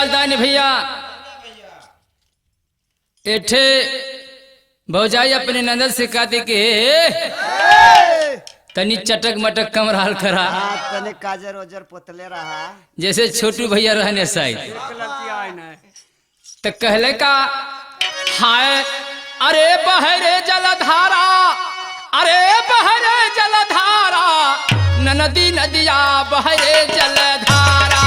राजधानी भैया एठे भौजाई अपने नंदन से कहते कि तनी चटक मटक कमराल करा तने काजर ओजर पोतले रहा जैसे छोटू भैया रहने साई तो कहले का हाय अरे बहरे जलधारा अरे बहरे जलधारा नदी नदिया बहरे जलधारा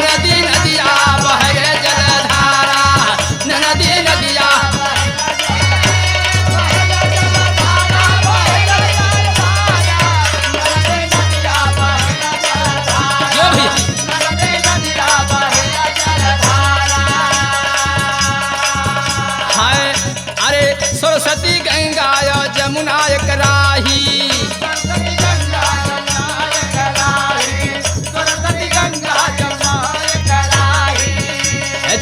नदी नदिया बहरे जलधारा नदी नदिया सरस्वती गंगा जमुना कराही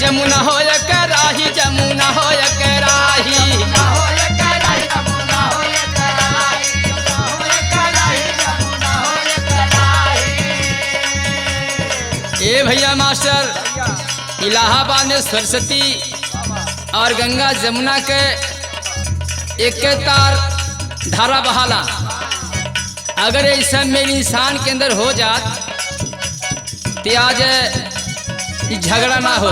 जमुना हो कराही जमुना हो कराही ए भैया मास्टर इलाहाबाद में सरस्वती और गंगा जमुना के एक तार धारा बहाला अगर ये सब में इंसान के अंदर हो जात तो आज झगड़ा ना हो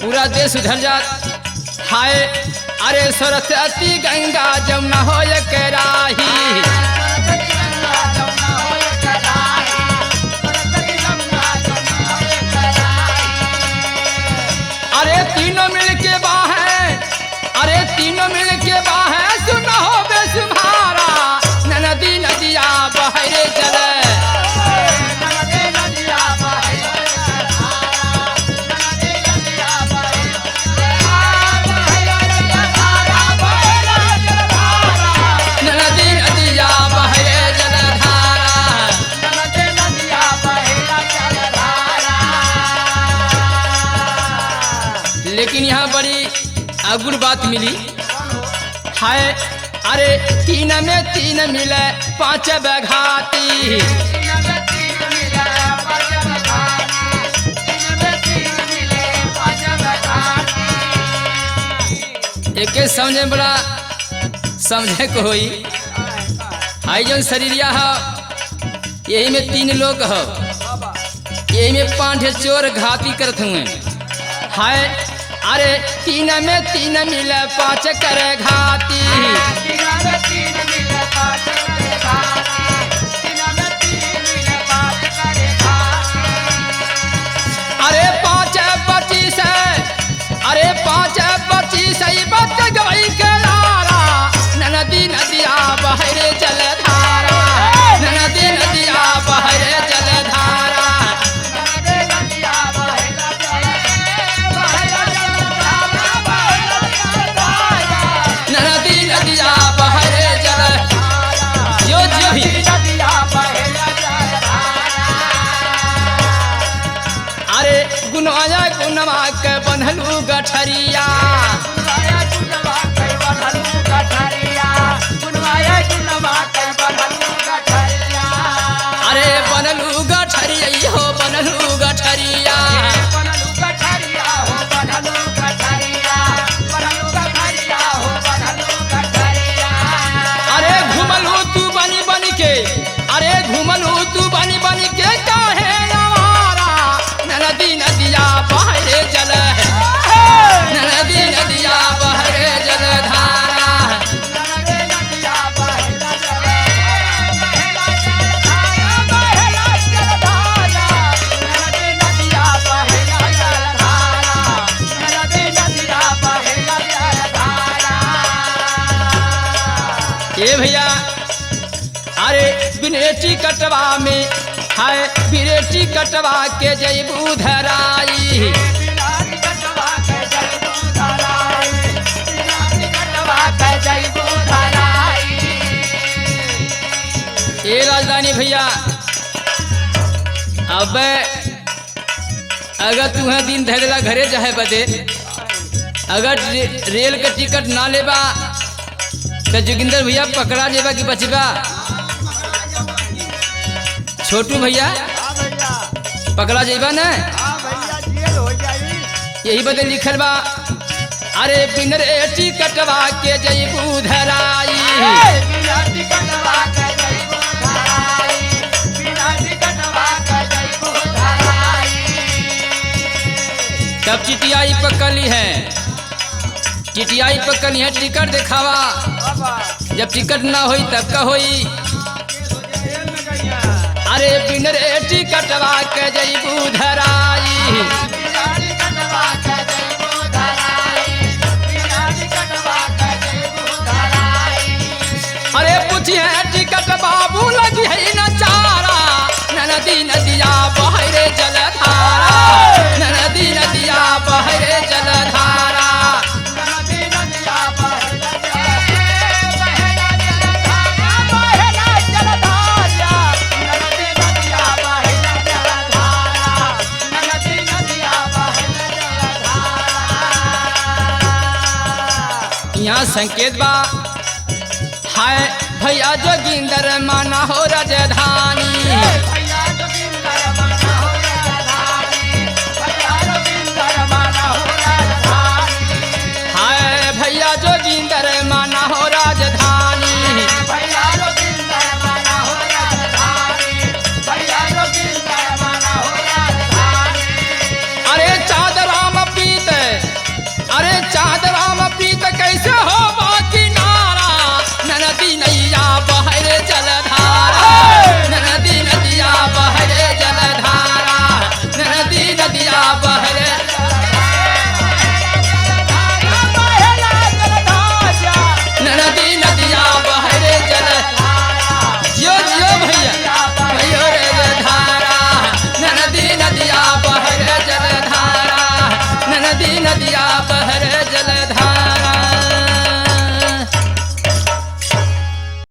पूरा देश उधर जात हाय अरे सरस्वती गंगा जमुना हो कराही अरे तीनों मिल के बाहें अरे तीनों मिल के बाहें सुनो बेसुभारा नदी नदिया बहरे चले नदी नदिया बहरे जलधारा लेकिन यहाँ बड़ी अगुड़ बात मिली हाय अरे तीन में तीन मिले पांच बघाती एक समझे बड़ा समझे को होई हाई जो शरीरिया हो यही में तीन लोग हो यही में पांच चोर घाती करते हुए हाय अरे तीन में तीन मिले पांच करे घाती अरे पांच 25 अरे 5-25 बच गई के लारा नदी नदिया बहरे जलधारा नदी नदिया बहरे जलधारा अरे गुनवाया गुनवा के बनलू गठरिया अरे बनलू गठरिया हो बनलू गठरिया अरे घुमलू तू बनी बनी के अरे घुमलू तू बनी बनी के काहे आवारा नदी नदिया बहरे जल नदी नदिया बहरे जलधारा ये भैया अरे बिनेटी कटवा में हाय बिरेटी कटवा के जयबू धराई ये राजधानी भैया अब अगर तुम्हें दिन धरेला घरे जाए बदे अगर रेल के टिकट ना लेबा तो जोगिंदर भैया पकड़ा जेबा कि बचबा छोटू भैया पकड़ा जेबा ना यही बदल लिखल बा अरे बिन रे टिकटवा के जईबू धराई तब टिटियाई पकली है टिटियाई पकली है टिकट दिखावा जब टिकट ना होई तब का होई अरे बिन रे टिकटवा के जईबू धराई अरे पूछिए टिकट बाबू लगी है न चारा नदी नदिया बहरे जलधारा नदी नदिया बहरे जलधारा यहाँ संकेत बा हाय भैया जोगिंदर माना हो राजधानी